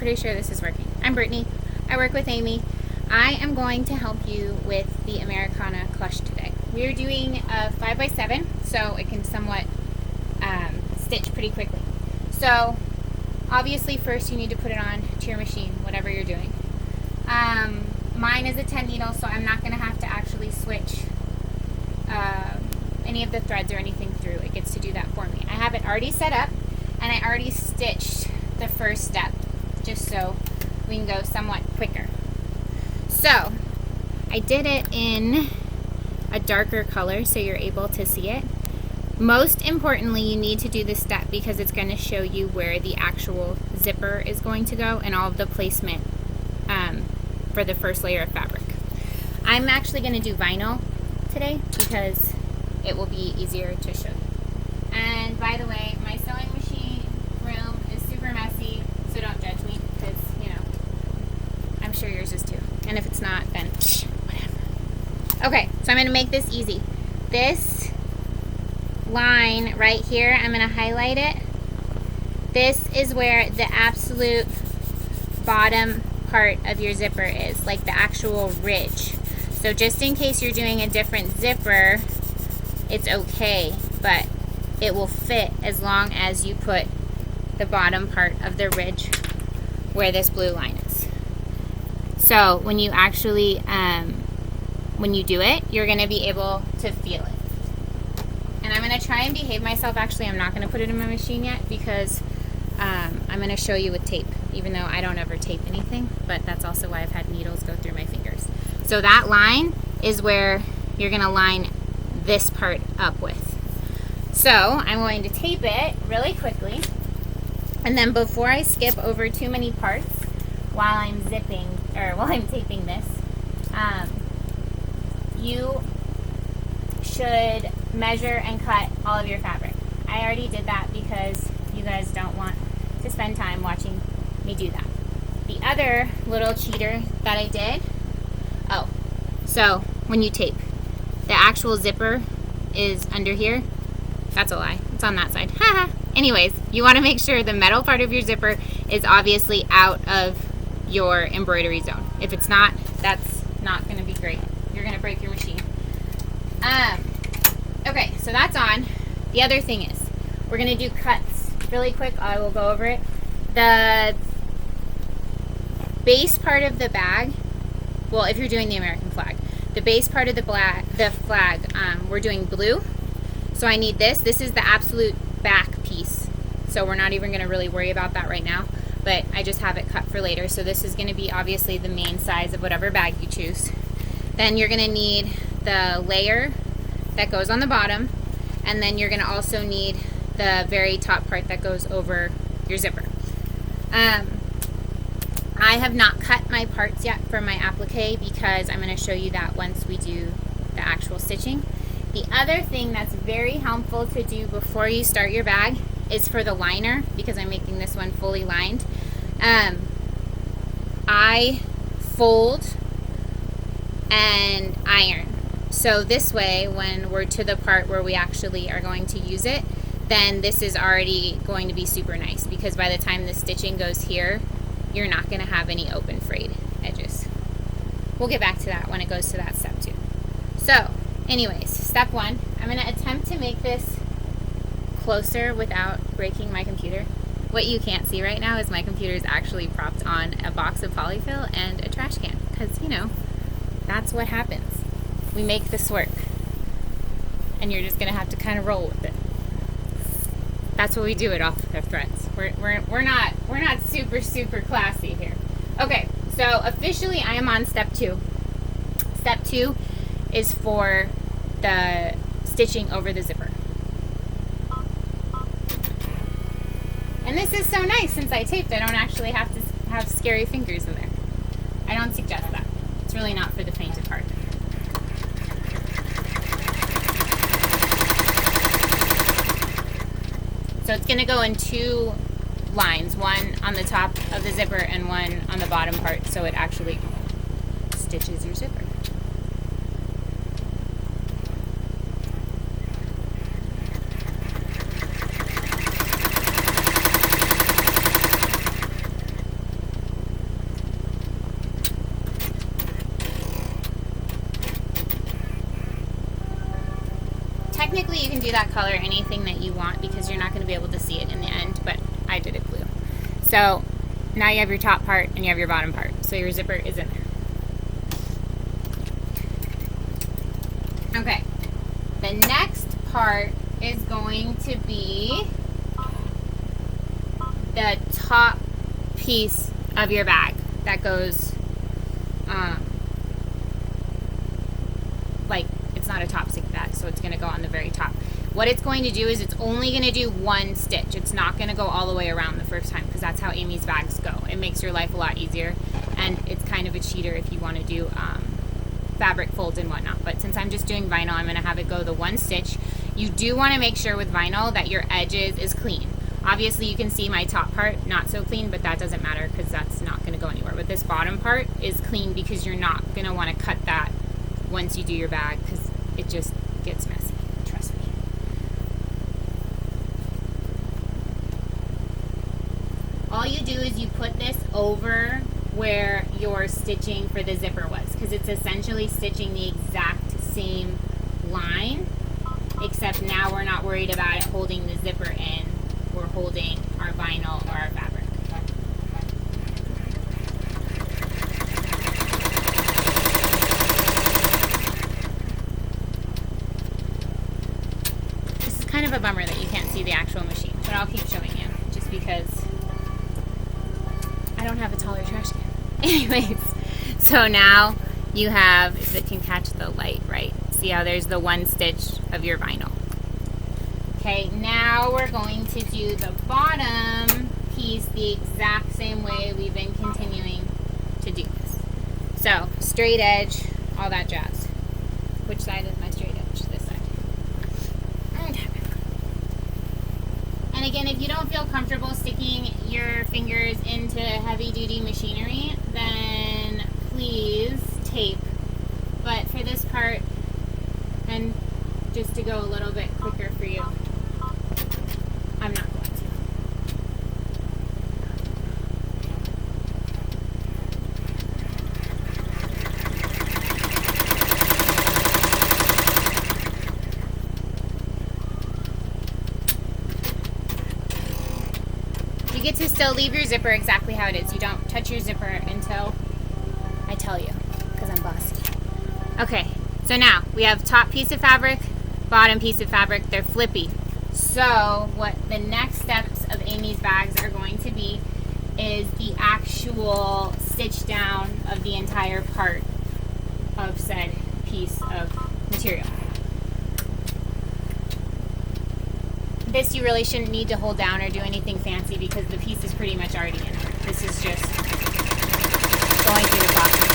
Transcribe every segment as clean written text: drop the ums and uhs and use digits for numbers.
pretty sure this is working. I'm Brittany. I work with Amy. I am going to help you with the Americana Clutch today. We are doing a 5x7, so it can somewhat stitch pretty quickly. So obviously first you need to put it on to your machine, whatever you're doing. Mine is a 10 needle, so I'm not going to have to actually switch any of the threads or anything through. It gets to do that for me. I have it already set up, and I already stitched the first step just so we can go somewhat quicker. So I did it in a darker color so you're able to see it. Most importantly, you need to do this step because it's going to show you where the actual zipper is going to go and all of the placement for the first layer of fabric. I'm actually going to do vinyl today because it will be easier to show you. And by the way, my sewing machine room is super messy, so don't judge me because, you know, I'm sure yours is too. And if it's not, then whatever. Okay, so I'm going to make this easy. This line right here, I'm going to highlight it. This is where the absolute bottom part of your zipper is, like the actual ridge. So just in case you're doing a different zipper, it's okay, but it will fit as long as you put the bottom part of the ridge where this blue line is. So when you actually, when you do it, you're going to be able to feel it. And I'm going to try and behave myself. Actually, I'm not going to put it in my machine yet because I'm going to show you with tape, even though I don't ever tape anything, but that's also why I've had needles go through my fingers. So that line is where you're going to line this part up with. So I'm going to tape it really quickly, and then before I skip over too many parts while I'm zipping, or while I'm taping this, you should measure and cut all of your fabric. I already did that because you guys don't want to spend time watching me do that. The other little cheater that I did, so when you tape, the actual zipper is under here. That's a lie. It's on that side. Anyways, you want to make sure the metal part of your zipper is obviously out of your embroidery zone. If it's not, that's not going to be great. You're going to break your machine. Okay, so that's on. The other thing is, we're going to do cuts really quick. I will go over it. The base part of the bag, well, if you're doing the American flag, the base part of the flag, we're doing blue. So I need this. This is the absolute back piece. So we're not even going to really worry about that right now, but I just have it cut for later. So this is going to be obviously the main size of whatever bag you choose. Then you're going to need the layer that goes on the bottom, and then you're going to also need the very top part that goes over your zipper. I have not cut my parts yet for my applique because I'm going to show you that once we do the actual stitching. The other thing that's very helpful to do before you start your bag is for the liner, because I'm making this one fully lined. I fold and iron. So this way, when we're to the part where we actually are going to use it, then this is already going to be super nice, because by the time the stitching goes here, you're not going to have any open frayed edges. We'll get back to that when it goes to that step too. So anyways, step one, I'm going to attempt to make this closer without breaking my computer. What you can't see right now is my computer is actually propped on a box of polyfill and a trash can, because, you know, that's what happens. We make this work, and you're just going to have to kind of roll with it. That's what we do it off of threads. We're not super classy here. Okay, so officially I am on step two. Step two is for the stitching over the zipper. And this is so nice, since I taped, I don't actually have to have scary fingers in there. I don't suggest that. It's really not for the faint of heart. So it's going to go in two lines, one on the top of the zipper and one on the bottom part, so it actually stitches your zipper. technically you can do that color anything that you want because you're not going to be able to see it in the end, but I did it blue. So now you have your top part and you have your bottom part. So your zipper is in there. Okay. The next part is going to be the top piece of your bag that goes like, it's not a top stick bag, so it's going to go on the very top. What it's going to do is it's only going to do one stitch. It's not going to go all the way around the first time because that's how Amy's bags go. It makes your life a lot easier, and it's kind of a cheater if you want to do fabric folds and whatnot. But since I'm just doing vinyl, I'm going to have it go the one stitch. You do want to make sure with vinyl that your edges is clean. Obviously you can see my top part not so clean, but that doesn't matter because that's not going to go anywhere. But this bottom part is clean because you're not going to want to cut that once you do your bag because it just gets messy, trust me. All you do is you put this over where your stitching for the zipper was because it's essentially stitching the exact same line, except now we're not worried about it holding the zipper in. We're holding our vinyl or our fabric. This is kind of a bummer that you can't see the actual machine, but I'll keep showing you just because I don't have a taller trash can. Anyways, so now you have, if it can catch the light, right? See how there's the one stitch of your vinyl. Okay, now we're going to do the bottom piece the exact same way we've been continuing to do this. So, straight edge, all that jazz. Which side is my straight edge? This side. Okay. And again, if you don't feel comfortable sticking your fingers into heavy-duty machinery, then please tape. But for this part, and just to go a little bit quicker for you, I'm not going to. You get to still leave your zipper exactly how it is. You don't touch your zipper until I tell you, because I'm bossy. Okay, so now we have top piece of fabric, bottom piece of fabric. They're flippy. So what the next steps of Amy's bags are going to be is the actual stitch down of the entire part of said piece of material. This you really shouldn't need to hold down or do anything fancy because the piece is pretty much already in there. This is just going through the process.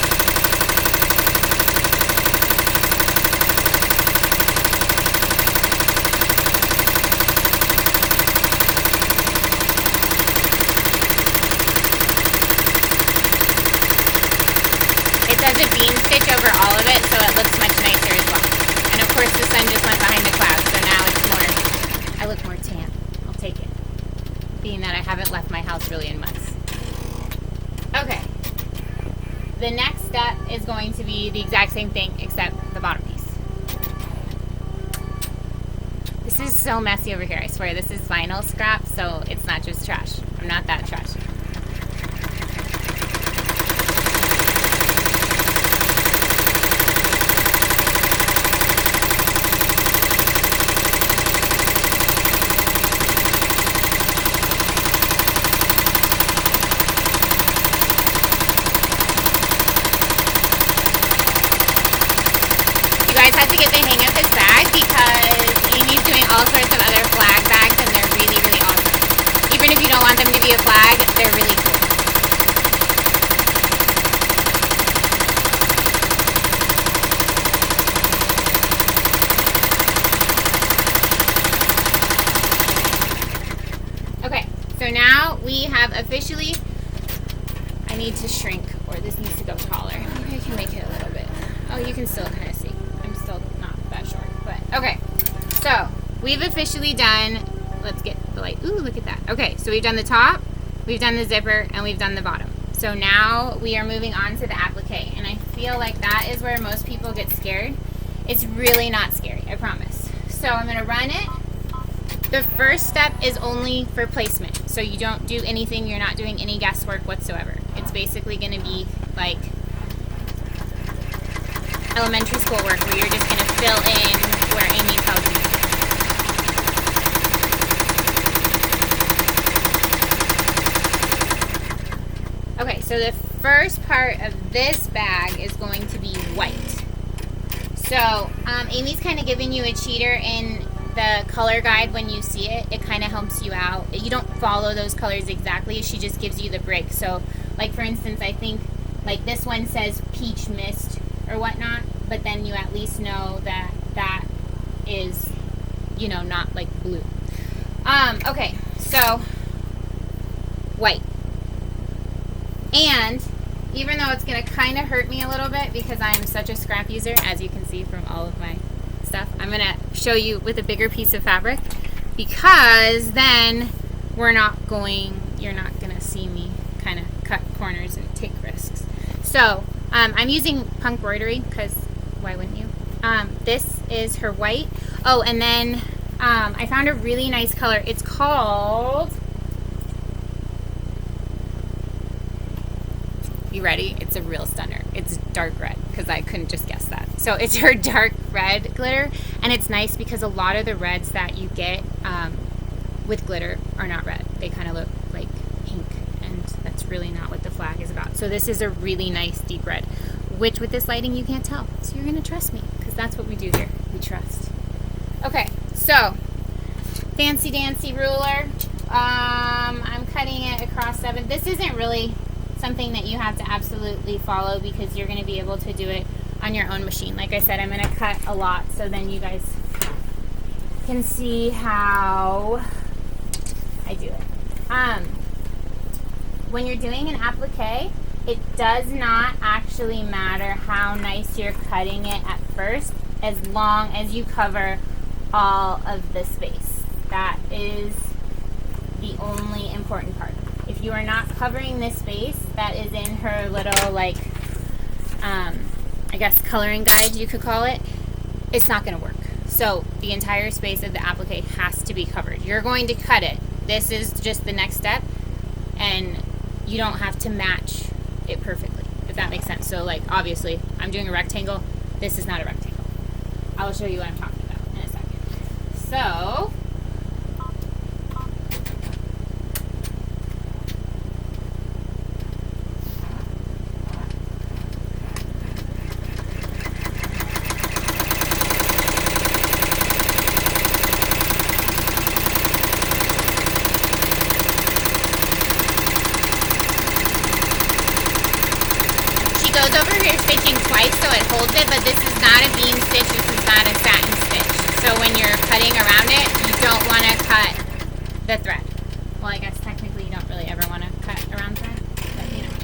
Does a beam stitch over all of it so it looks much nicer as well. And of course the sun just went behind the clouds, so now it's more, I look more tan. I'll take it. Being that I haven't left my house really in months. Okay. The next step is going to be the exact same thing except the bottom piece. This is so messy over here, I swear. This is vinyl scrap, so it's not just trash. I'm not that trashy. Have to get the hang of this bag because Amy's doing all sorts of other flag bags and they're really, really awesome. Even if you don't want them to be a flag, they're really cool. Okay, so now we have officially, I need to shrink or this needs to go taller. Maybe I can make it a little bit. Oh, you can still kind of see. Still not that short, but okay. So we've officially done, let's get the light. Ooh, look at that. Okay, so we've done the top, we've done the zipper, and we've done the bottom. So now we are moving on to the applique, and I feel like that is where most people get scared. It's really not scary, I promise. So I'm going to run it. The first step is only for placement. So you don't do anything. You're not doing any guesswork whatsoever. It's basically going to be like elementary school work where you're just going to fill in where Amy tells you. Okay, so the first part of this bag is going to be white. So Amy's kind of giving you a cheater in the color guide. When you see it, it kind of helps you out. You don't follow those colors exactly. She just gives you the break. So like for instance, I think like this one says peach mist or whatnot, but then you at least know that that is, you know, not like blue. Okay, so white. And even though it's going to kind of hurt me a little bit because I am such a scrap user, as you can see from all of my stuff, I'm going to show you with a bigger piece of fabric, because then you're not going to see me kind of cut corners and take risks. So I'm using punk embroidery because why wouldn't you? This is her white. Oh, and then I found a really nice color. It's called... You ready? It's a real stunner. It's dark red because I couldn't just guess that. So it's her dark red glitter, and it's nice because a lot of the reds that you get with glitter are not red. They kind of look like pink, and that's really not what the flag is about. So this is a really nice deep red, which with this lighting you can't tell. So you're gonna trust me because that's what we do here. We trust. Okay, so fancy dancy ruler. I'm cutting it across 7. This isn't really something that you have to absolutely follow because you're going to be able to do it on your own machine. Like I said, I'm going to cut a lot so then you guys can see how I do it. When you're doing an applique, it does not actually matter how nice you're cutting it at first, as long as you cover all of the space. That is the only important part. If you are not covering this space that is in her little, like, I guess coloring guide, you could call it, it's not going to work. So the entire space of the applique has to be covered. You're going to cut it. This is just the next step, and you don't have to match it perfectly, if that makes sense. So, like, obviously, I'm doing a rectangle. This is not a rectangle. I will show you what I'm talking about in a second. So... goes over here stitching twice so it holds it, but this is not a beam stitch, this is not a satin stitch. So when you're cutting around it, you don't want to cut the thread. Well, I guess technically you don't really ever want to cut around thread, but you know.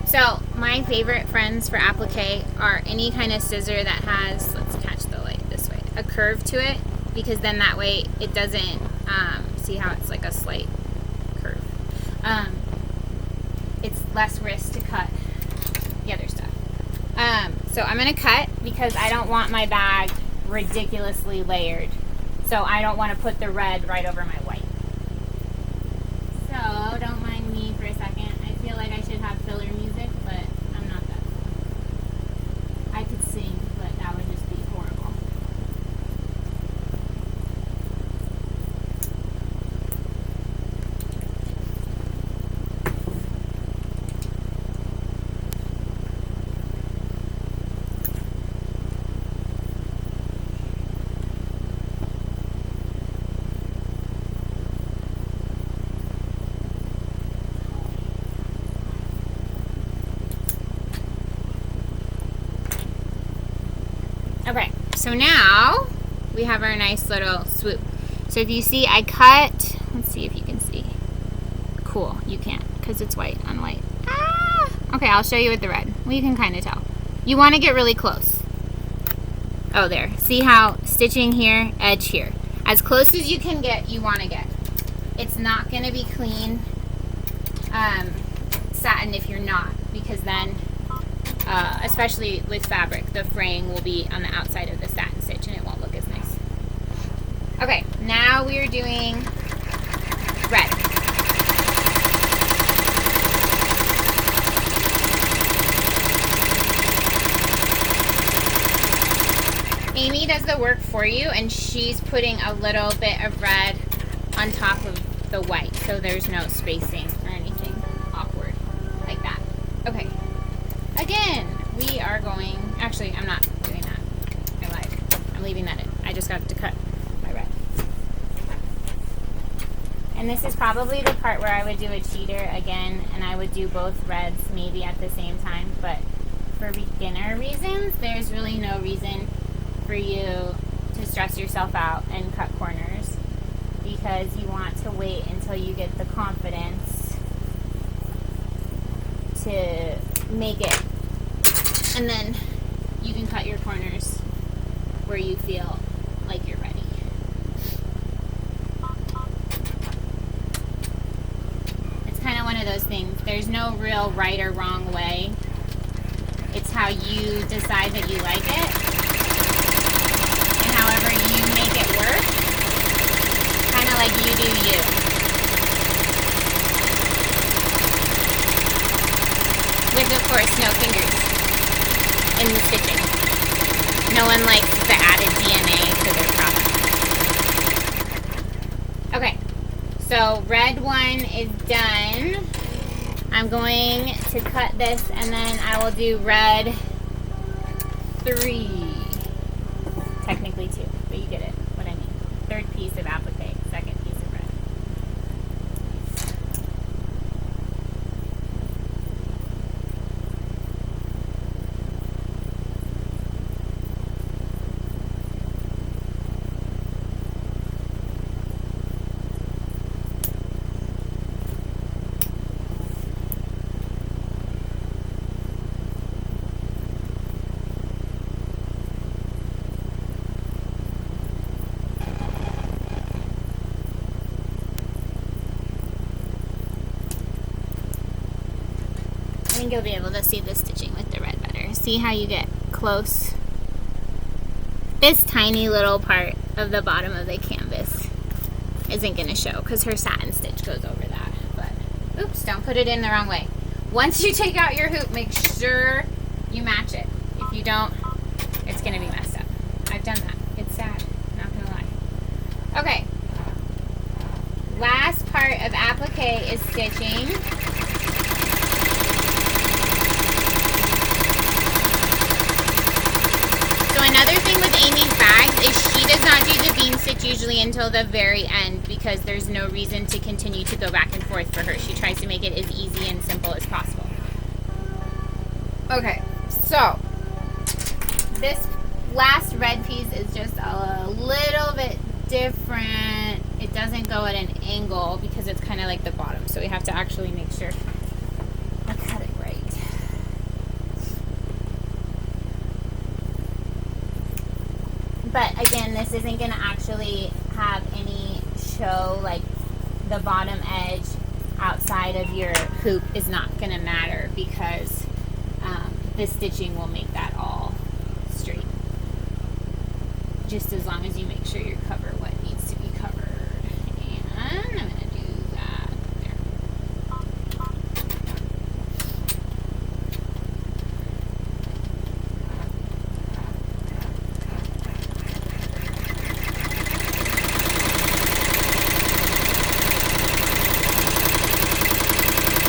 So my favorite friends for applique are any kind of scissor that has, let's catch the light this way, a curve to it, because then that way it doesn't, see how it's like a slight curve. It's less risk to cut the other stuff. So I'm going to cut because I don't want my bag ridiculously layered. So I don't want to put the red right over my white. So don't mind me for a second. I feel like I should have filler music, but I'm not that cool. I could sing, but that would just be horrible. Okay, so now we have our nice little swoop. So if you see, I cut, let's see if you can see. Cool, you can't because it's white on white. Ah! Okay, I'll show you with the red. Well, you can kind of tell. You want to get really close. Oh, there. See how stitching here, edge here. As close as you can get, you want to get. It's not going to be clean satin if you're not, because then especially with fabric, the fraying will be on the outside of the satin stitch and it won't look as nice. Okay, now we are doing red. Amy does the work for you, and she's putting a little bit of red on top of the white, so there's no spacing or anything awkward like that. Okay, again, we are going, actually, I'm not doing that. I lied. I'm leaving that in. I just got to cut my red. And this is probably the part where I would do a cheater again, and I would do both reds maybe at the same time, but for beginner reasons, there's really no reason for you to stress yourself out and cut corners, because you want to wait until you get the confidence to make it, and then you can cut your corners where you feel like you're ready. It's kind of one of those things. There's no real right or wrong way. It's how you decide that you like it. However you make it work, kind of like you do you. With, of course, no fingers in the stitching. No one likes the added DNA to their product. Okay, so red one is done. I'm going to cut this, and then I will do red 3. Technically 2, but you get it, what I mean. Third piece of applique, second piece of red. I think you'll be able to see the stitching with the red better. See how you get close? This tiny little part of the bottom of the canvas isn't going to show because her satin stitch goes over that. But oops, don't put it in the wrong way. Once you take out your hoop, make sure you match it. If you don't, it's going to be messed up. I've done that. It's sad. Not going to lie. Okay. Last part of applique is stitching. So another thing with Amy's bags is she does not do the bean stitch usually until the very end because there's no reason to continue to go back and forth for her. She tries to make it as easy and simple as possible. Okay, so this last red piece is just a little bit different. It doesn't go at an angle because it's kind of like the bottom, so we have to actually make sure I cut it right. But again, this isn't going to actually have any show, like the bottom edge outside of your hoop is not going to matter because the stitching will make that all straight. Just as long as you make sure you cover what needs to be covered. And I'm going to do that there.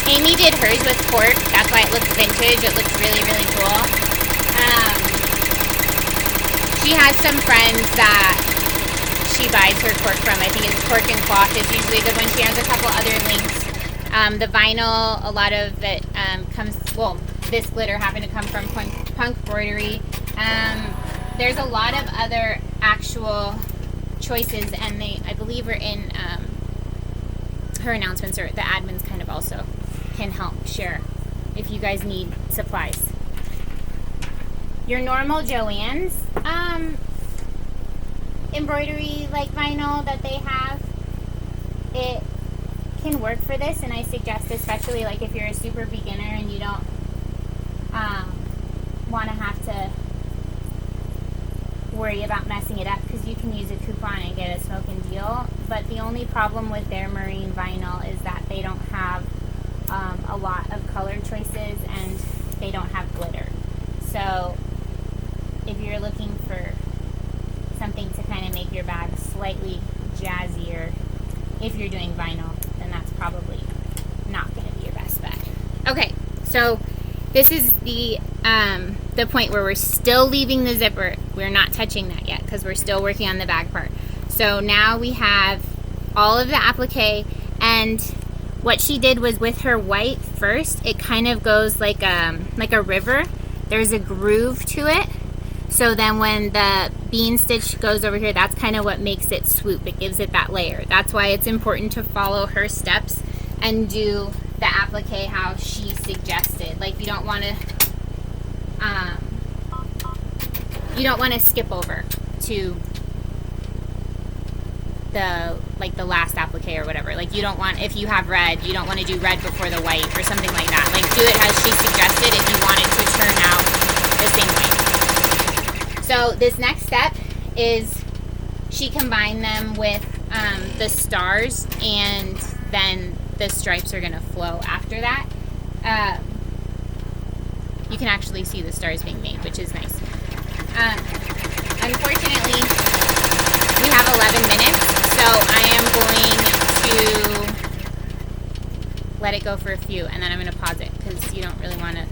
Amy did hers with cork. That's why it looks vintage. It looks really, really cool. She has some friends that she buys her cork from. I think it's Cork and Cloth is usually a good one. She has a couple other links. The vinyl, a lot of it comes, well, this glitter happened to come from Punk Embroidery. There's a lot of other actual choices, and they, I believe, are in her announcements, or the admins kind of also can help share if you guys need supplies. Your normal Joann's embroidery like vinyl that they have, it can work for this, and I suggest, especially like if you're a super beginner and you don't want to have to worry about messing it up, because you can use a coupon and get a smoke and deal. But the only problem with their marine vinyl is that they don't have a lot of color choices, and they don't have glitter. So if you're looking for something to kind of make your bag slightly jazzier, if you're doing vinyl, then that's probably not going to be your best bet. Okay, so this is the point where we're still leaving the zipper. We're not touching that yet because we're still working on the bag part. So now we have all of the applique, and what she did was with her white first, it kind of goes like a river. There's a groove to it. So then when the bean stitch goes over here, that's kind of what makes it swoop. It gives it that layer. That's why it's important to follow her steps and do the applique how she suggested. Like, you don't want to skip over to the last applique or whatever. Like, you don't want, if you have red, you don't want to do red before the white or something like that. Like, do it as she suggested if you want it to turn out the same way. So this next step is she combined them with the stars, and then the stripes are going to flow after that. You can actually see the stars being made, which is nice. Unfortunately, we have 11 minutes, so I am going to let it go for a few, and then I'm going to pause it, because you don't really want to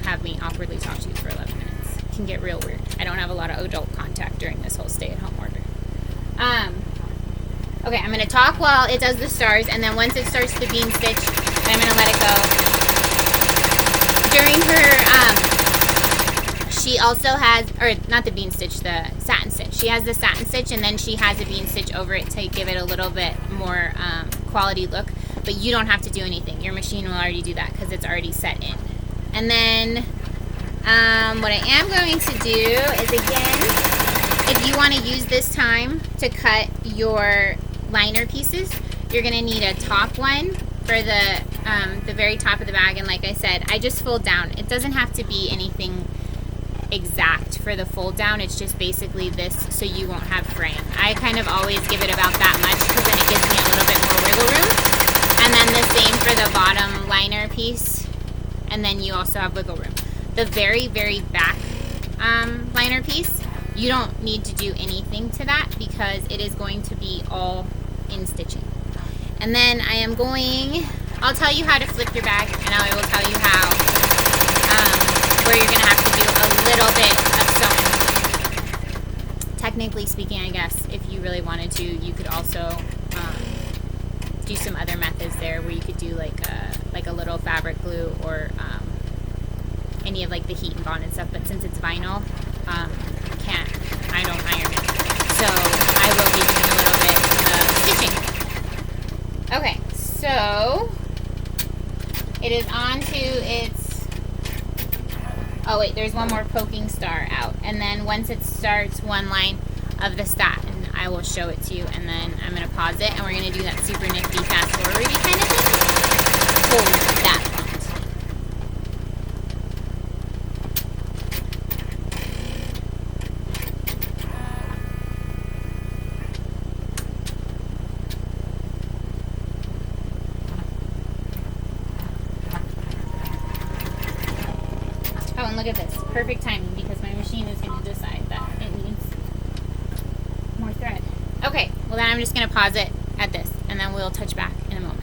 have me awkwardly talk to you for 11 minutes. It can get real weird. I don't have a lot of adult contact during this whole stay-at-home order. Okay, I'm going to talk while it does the stars, and then once it starts the bean stitch, then I'm going to let it go. During her, she also has, or not the bean stitch, the satin stitch. She has the satin stitch, and then she has a bean stitch over it to give it a little bit more quality look. But you don't have to do anything. Your machine will already do that because it's already set in. And then what I am going to do is, again, if you want to use this time to cut your liner pieces, you're going to need a top one for the very top of the bag. And like I said, I just fold down. It doesn't have to be anything exact for the fold down. It's just basically this, so you won't have fraying. I kind of always give it about that much, because then it gives me a little bit more wiggle room. And then the same for the bottom liner piece, and then you also have wiggle room. The very, very back liner piece, you don't need to do anything to that, because it is going to be all in stitching. And then I'll tell you how to flip your bag, and I will tell you how, where you're going to have to do a little bit of sewing. Technically speaking, I guess, if you really wanted to, you could also do some other methods there, where you could do like a little fabric glue, or any of like the heat and bond and stuff. But since it's vinyl, I don't iron it, so I will be doing a little bit of stitching. Okay, so it is on to its, oh wait, there's one more poking star out, and then once it starts one line of the satin, I will show it to you, and then I'm going to pause it, and we're going to do that super nifty fast forward-y kind of thing. Hold that thought. Oh, and look at this. Perfect timing, because my machine is going to decide that it needs more thread. Okay, well then I'm just going to pause it at this, and then we'll touch back in a moment.